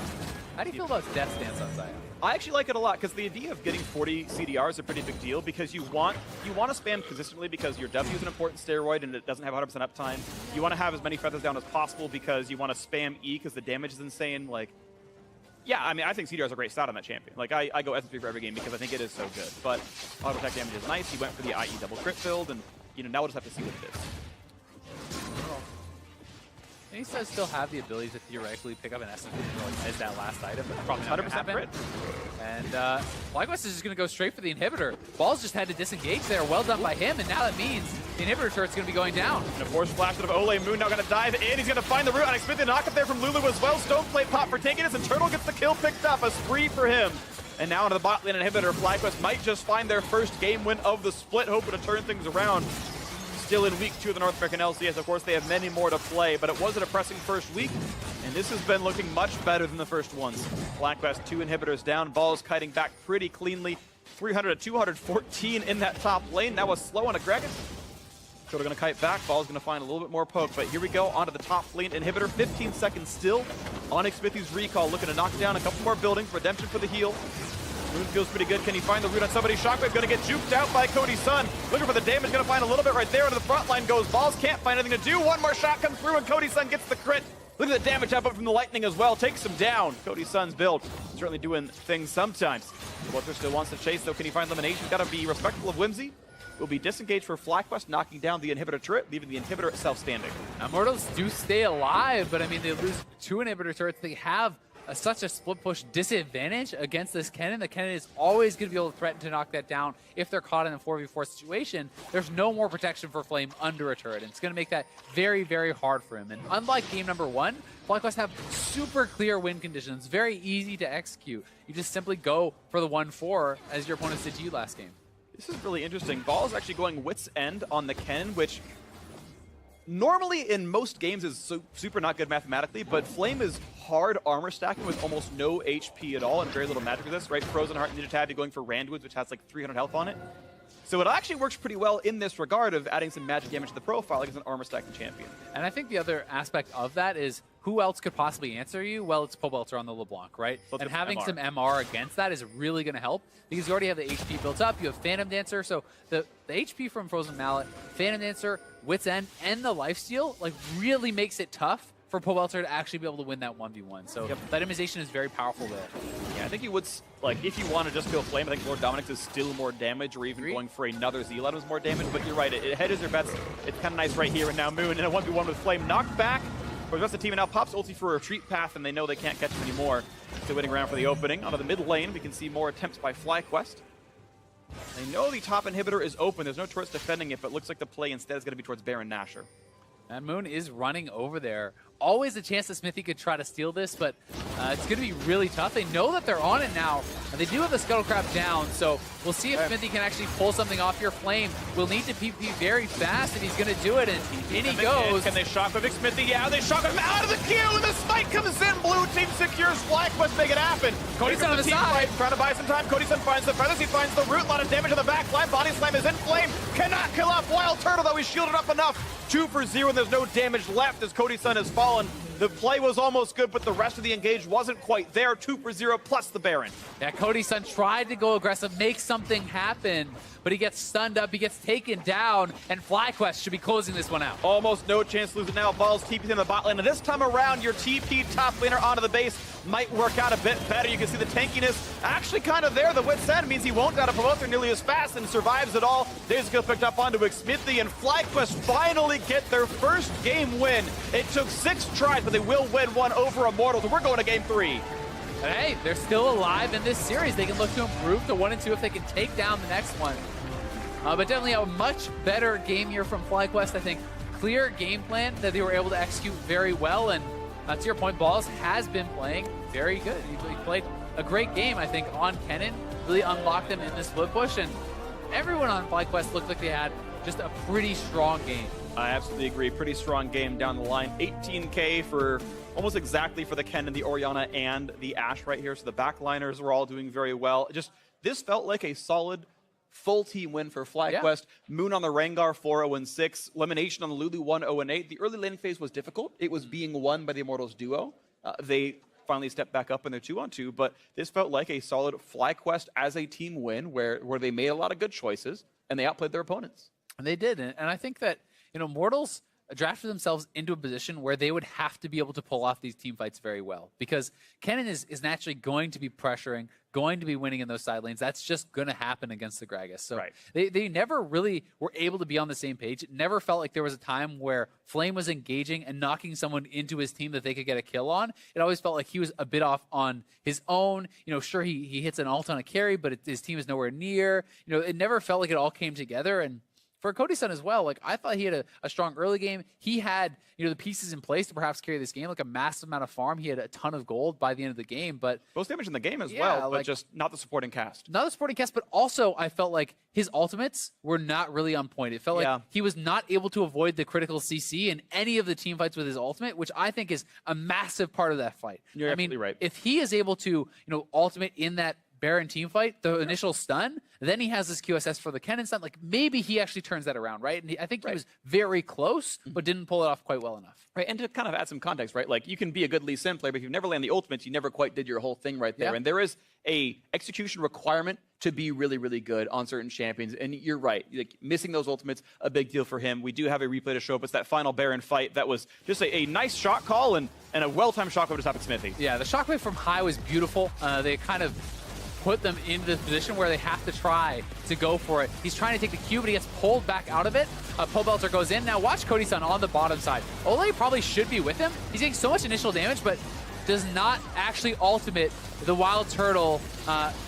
How do you feel about Death Stance on Xayah? I actually like it a lot because the idea of getting 40 CDR is a pretty big deal because you want to spam consistently because your W is an important steroid and it doesn't have 100% uptime. You want to have as many feathers down as possible because you want to spam E because the damage is insane. Like, yeah, I mean, I think CDR is a great stat on that champion. Like, I go S3 for every game because I think it is so good. But auto attack damage is nice. He went for the IE double crit build, and now we'll just have to see what it is. And he does still have the ability to theoretically pick up an essence like, as that last item, but probably not 100% crit. And FlyQuest is just going to go straight for the inhibitor. Balls just had to disengage there. Well done by him, and now that means the inhibitor turret's going to be going down. And a force flash out of Ole. Moon now going to dive in. He's going to find the root. Unexpected knock up there from Lulu as well. Stoneplate pop for taking this, and Turtle gets the kill picked up. A spree for him. And now into the bot lane inhibitor. FlyQuest might just find their first game win of the split, hoping to turn things around. Still in week 2 of the North American LCS. Of course, they have many more to play, but it was a depressing first week, and this has been looking much better than the first ones. FlyQuest 2 inhibitors down. Balls kiting back pretty cleanly. 300 to 214 in that top lane. That was slow on a Gregus. Turtle going to kite back. Ball's going to find a little bit more poke, but here we go onto the top lane inhibitor. 15 seconds still. Onyx Smithy's recall looking to knock down a couple more buildings. Redemption for the heal. Moon feels pretty good. Can he find the root on somebody? Shockwave going to get juked out by Cody Sun. Looking for the damage. Going to find a little bit right there. Into the front line goes. Balls can't find anything to do. One more shot comes through, and Cody Sun gets the crit. Look at the damage output from the lightning as well. Takes him down. Cody Sun's build certainly doing things sometimes. Walter still wants to chase, though. Can he find elimination? Got to be respectful of Whimsy. Will be disengaged for FlyQuest, knocking down the inhibitor turret, leaving the inhibitor itself standing. Immortals do stay alive, but I mean, they lose 2 inhibitor turrets. They have such a split push disadvantage against this Kennen. The Kennen is always going to be able to threaten to knock that down if they're caught in a 4v4 situation. There's no more protection for Flame under a turret, and it's going to make that very, very hard for him. And unlike game number 1, FlyQuest have super clear win conditions, very easy to execute. You just simply go for the 1-4 as your opponents did to you last game. This is really interesting. Ball is actually going Wit's End on the Kennen, which normally in most games is super not good mathematically, but Flame is hard armor stacking with almost no HP at all and very little magic resist, right? Frozen Heart Ninja Tabby going for Randwoods, which has like 300 health on it. So it actually works pretty well in this regard of adding some magic damage to the profile against an armor stacking champion. And I think the other aspect of that is who else could possibly answer you? Well, it's Pobelter on the LeBlanc, right? So and having some MR against that is really going to help because you already have the HP built up. You have Phantom Dancer, so the HP from Frozen Mallet, Phantom Dancer, Wit's End, and the lifesteal like really makes it tough for Pobelter to actually be able to win that 1v1. So that itemization is very powerful there. Yeah, I think you would, like, if you want to just go Flame, I think Lord Dominic's is still more damage, or even going for another Zealot is more damage, but you're right, it hedges your bets. It's kind of nice right here, and now Moon in a 1v1 with Flame knocked back for the rest of the team, and now pops ulti for a retreat path, and they know they can't catch him anymore. Still waiting around for the opening. Onto the mid lane, we can see more attempts by FlyQuest. They know the top inhibitor is open. There's no turrets defending it, but looks like the play instead is going to be towards Baron Nashor. And Moon is running over there. Always a chance that Smithy could try to steal this, but it's going to be really tough. They know that they're on it now, and they do have the Scuttle Crab down, so we'll see if Smithy can actually pull something off your Flame. We'll need to PvP very fast, and he's going to do it, and in he goes. Can they Shockwave Smithy? Yeah, they shock him out of the queue, and the spike comes in. Blue team secures FlyQuest, make it happen. Cody's on the side. Trying to buy some time. Cody Sun finds the feathers, he finds the root, a lot of damage on the back line. Body Slam is in Flame, cannot kill off Wild Turtle, though he's shielded up enough. 2 for 0, and there's no damage left as Cody Sun has fallen. The play was almost good, but the rest of the engage wasn't quite there. 2 for 0 plus the Baron. Yeah, Cody Sun tried to go aggressive, make something happen, but he gets stunned up, he gets taken down, and FlyQuest should be closing this one out. Almost no chance to lose it now. Balls TP in the bot lane, and this time around, your TP top laner onto the base might work out a bit better. You can see the tankiness actually kind of there. The Wit's End means he won't out of Promoter nearly as fast and survives it all. Days skill picked up onto Smithy, and FlyQuest finally get their first game win. It took 6 tries, but they will win one over Immortals, and we're going to game 3. But hey, they're still alive in this series. They can look to improve to 1 and 2 if they can take down the next one. But definitely a much better game here from FlyQuest. I think clear game plan that they were able to execute very well. And to your point, Balls has been playing very good. He played a great game, I think, on Kennen. Really unlocked them in the split push. And everyone on FlyQuest looked like they had just a pretty strong game. I absolutely agree. Pretty strong game down the line. 18K for almost exactly for the Kennen, the Orianna, and the Ashe right here. So the backliners were all doing very well. Just this felt like a solid full team win for FlyQuest. Moon on the Rengar 4-0-6. Elimination on the Lulu 1-0-8. The early laning phase was difficult. It was being won by the Immortals duo. They finally stepped back up in their 2-on-2, but this felt like a solid FlyQuest as a team win where they made a lot of good choices and they outplayed their opponents. And they did. And I think that, Immortals, drafted themselves into a position where they would have to be able to pull off these team fights very well, because Kennen is naturally going to be pressuring, going to be winning in those side lanes. That's just going to happen against the Gragas. So they never really were able to be on the same page. It never felt like there was a time where Flame was engaging and knocking someone into his team that they could get a kill on. It always felt like he was a bit off on his own. You know, sure, he hits an ult on a carry, but his team is nowhere near. You know, it never felt like it all came together. And for Cody-san as well, like, I thought he had a strong early game. He had, you know, the pieces in place to perhaps carry this game, like a massive amount of farm. He had a ton of gold by the end of the game, but most damage in the game as well, but just not the supporting cast. Not the supporting cast, but also I felt like his ultimates were not really on point. It felt like he was not able to avoid the critical CC in any of the team fights with his ultimate, which I think is a massive part of that fight. You're absolutely right. If he is able to, you know, ultimate in that Baron team fight, the initial stun, then he has this QSS for the Kennen stun. Like, maybe he actually turns that around, right? And I think he was very close, but didn't pull it off quite well enough. Right, and to kind of add some context, right? Like, you can be a good Lee Sin player, but if you never land the ultimates, you never quite did your whole thing right there. And there is a execution requirement to be really, really good on certain champions. And you're right, like, missing those ultimates, a big deal for him. We do have a replay to show up. It's that final Baron fight that was just a nice shot call and a well-timed shockwave to Topic Smithy. Yeah, the shockwave from high was beautiful. They kind of put them into this position where they have to try to go for it. He's trying to take the Q, but he gets pulled back out of it. Pobelter goes in. Now watch Cody-san on the bottom side. Ole probably should be with him. He's getting so much initial damage, but does not actually ultimate the Wild Turtle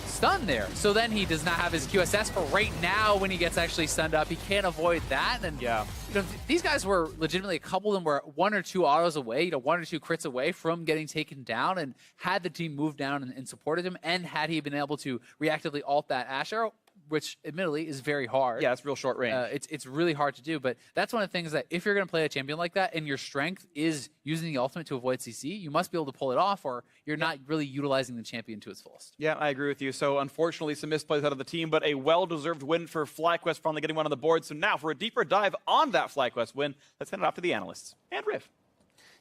stun there. So then he does not have his QSS for right now when he gets actually stunned up. He can't avoid that. And you know, these guys were legitimately, a couple of them were 1 or 2 autos away, you know, 1 or 2 crits away from getting taken down. And had the team moved down and supported him, and had he been able to reactively ult that Ash Arrow, which admittedly is very hard. Yeah, it's real short range. It's really hard to do, but that's one of the things that if you're going to play a champion like that and your strength is using the ultimate to avoid CC, you must be able to pull it off, or you're not really utilizing the champion to its fullest. Yeah, I agree with you. So unfortunately, some misplays out of the team, but a well-deserved win for FlyQuest, finally getting one on the board. So now for a deeper dive on that FlyQuest win, let's hand it off to the analysts. And Riv.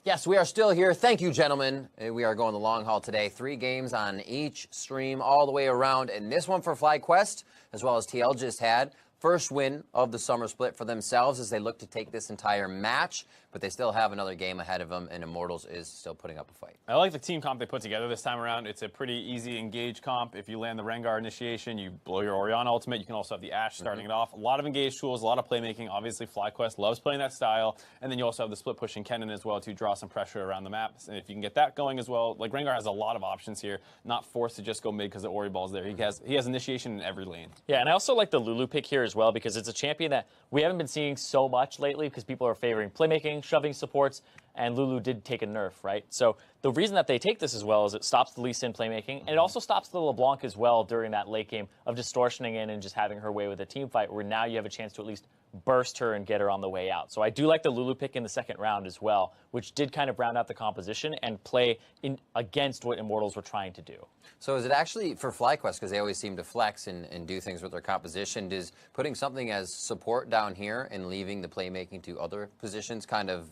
Yes, we are still here. Thank you, gentlemen. We are going the long haul today. 3 games on each stream all the way around. And this one for FlyQuest, as well as TL just had. First win of the summer split for themselves as they look to take this entire match, but they still have another game ahead of them, and Immortals is still putting up a fight. I like the team comp they put together this time around. It's a pretty easy engage comp. If you land the Rengar initiation, you blow your Orianna ultimate. You can also have the Ashe starting it off. A lot of engage tools, a lot of playmaking. Obviously, FlyQuest loves playing that style. And then you also have the split pushing Kennen as well to draw some pressure around the map. And if you can get that going as well, like, Rengar has a lot of options here, not forced to just go mid because the Ori ball's there. He has initiation in every lane. Yeah, and I also like the Lulu pick here as well, because it's a champion that we haven't been seeing so much lately because people are favoring playmaking, shoving supports, and Lulu did take a nerf, right? So the reason that they take this as well is it stops the Lee Sin playmaking, and it also stops the LeBlanc as well during that late game of distortioning in and just having her way with a team fight, where now you have a chance to at least burst her and get her on the way out. So I do like the Lulu pick in the second round as well, which did kind of round out the composition and play in against what Immortals were trying to do. So is it actually for FlyQuest, because they always seem to flex and do things with their composition, is putting something as support down here and leaving the playmaking to other positions kind of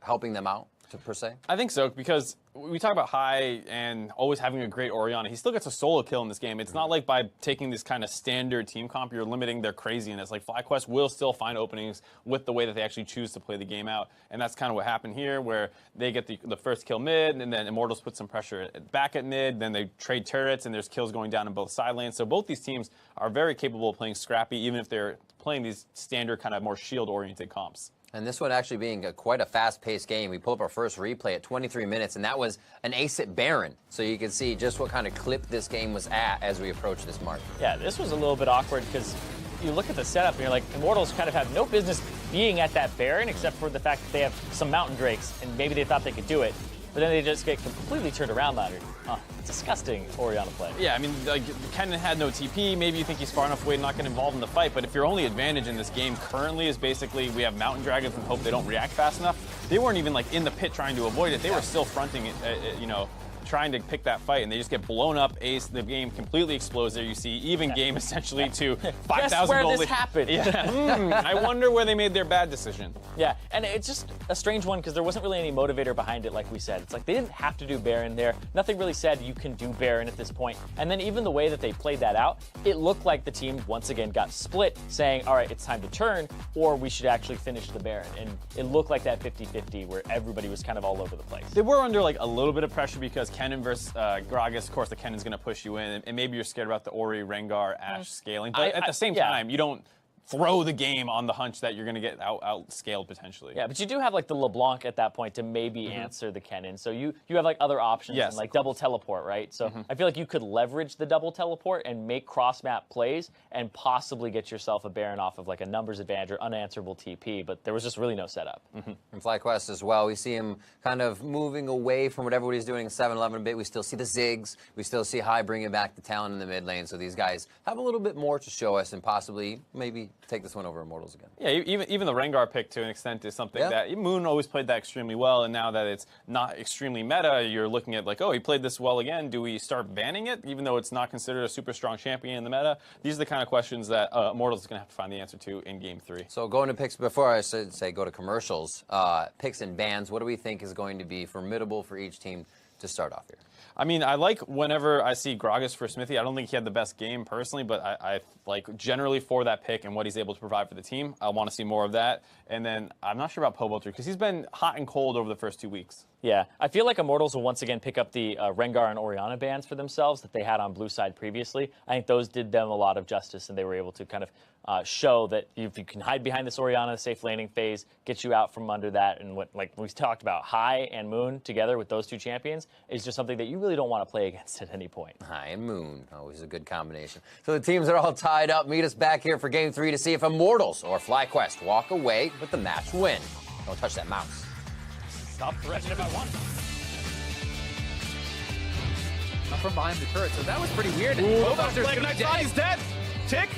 helping them out, per se? I think so, because we talk about high and always having a great Orianna. He still gets a solo kill in this game. It's not like by taking this kind of standard team comp, you're limiting their craziness. Like, FlyQuest will still find openings with the way that they actually choose to play the game out. And that's kind of what happened here, where they get the first kill mid, and then Immortals put some pressure back at mid. Then they trade turrets, and there's kills going down in both side lanes. So both these teams are very capable of playing scrappy, even if they're playing these standard kind of more shield-oriented comps. And this one actually being quite a fast-paced game. We pull up our first replay at 23 minutes, and that was an ace at Baron. So you can see just what kind of clip this game was at as we approach this mark. Yeah, this was a little bit awkward because you look at the setup and you're like, Immortals kind of have no business being at that Baron, except for the fact that they have some Mountain Drakes, and maybe they thought they could do it. But then they just get completely turned around ladder. Disgusting Orianna play. Yeah, I mean, like, Kennen had no TP. Maybe you think he's far enough away to not get involved in the fight, but if your only advantage in this game currently is basically we have Mountain Dragons and hope they don't react fast enough, they weren't even, like, in the pit trying to avoid it. They were still fronting it, you know, trying to pick that fight, and they just get blown up. Ace, the game completely explodes there. You see even game essentially to 5,000 Guess where gold. this happened. Yeah. I wonder where they made their bad decision. Yeah, and it's just a strange one because there wasn't really any motivator behind it, like we said. It's like they didn't have to do Baron there. Nothing really said you can do Baron at this point. And then even the way that they played that out, it looked like the team once again got split, saying, all right, it's time to turn, or we should actually finish the Baron. And it looked like that 50-50 where everybody was kind of all over the place. They were under like a little bit of pressure because Kennen versus Gragas, of course, the Kennen's going to push you in, and maybe you're scared about the Ori, Rengar, Ashe scaling. But at the same time, you don't throw the game on the hunch that you're going to get out-scaled potentially. Yeah, but you do have like the LeBlanc at that point to maybe answer the Kennen. So you have like other options and like double teleport, right? So I feel like you could leverage the double teleport and make cross-map plays and possibly get yourself a Baron off of like a numbers advantage or unanswerable TP, but there was just really no setup. In FlyQuest as well, we see him kind of moving away from what everybody's doing in 7-11 a bit. We still see the Ziggs. We still see High bringing back the talent in the mid lane. So these guys have a little bit more to show us and possibly maybe take this one over Immortals again. Yeah, even the Rengar pick to an extent is something that Moon always played that extremely well, and now that it's not extremely meta, you're looking at like, oh, he played this well again. Do we start banning it, even though it's not considered a super strong champion in the meta? These are the kind of questions that Immortals is going to have to find the answer to in Game 3. So going to picks, before I say go to commercials, picks and bans, what do we think is going to be formidable for each team to start off here? I mean, I like whenever I see Gragas for Smithy. I don't think he had the best game personally, but I like generally for that pick and what he's able to provide for the team. I want to see more of that. And then I'm not sure about Pobolter because he's been hot and cold over the first 2 weeks. Yeah, I feel like Immortals will once again pick up the Rengar and Orianna bans for themselves that they had on blue side previously. I think those did them a lot of justice, and they were able to kind of show that if you can hide behind this Orianna safe laning phase, get you out from under that, and what like we talked about, High and Moon together with those two champions is just something that you really don't want to play against at any point. High and Moon, always a good combination. So the teams are all tied up. Meet us back here for Game 3 to see if Immortals or FlyQuest walk away with the match win. Don't touch that mouse. Stop threatening about one. Not from behind the turret, so that was pretty weird. He's dead. Tick,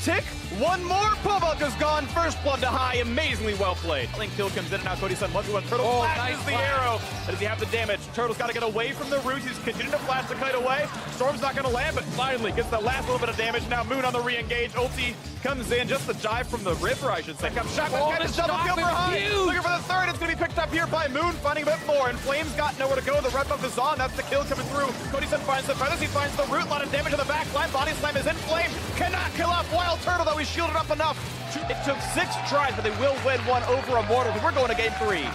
tick. One more. Pobolter's gone. First blood to High. Amazingly well played. Link kill comes in and now Cody-san 1v1. Turtle flashes the arrow. But does he have the damage? Turtle's got to get away from the roots. He's continuing to flash the kite away. Storm's not going to land, but finally gets that last little bit of damage. Now Moon on the re-engage. Ulti comes in. Just the dive from the river, I should say. Comes shotgun catches double kill for High. Looking for the third. It's going to be picked up here by Moon. Finding a bit more. And Flame's got nowhere to go. The red buff is on. That's the kill coming through. Cody-san finds the feathers. He finds the root. A lot of damage on the back line. Body slam is in Flame. Cannot kill off Wild Turtle, though. He's shielded up enough. It took 6 tries, but they will win one over Immortals. We're going to Game 3.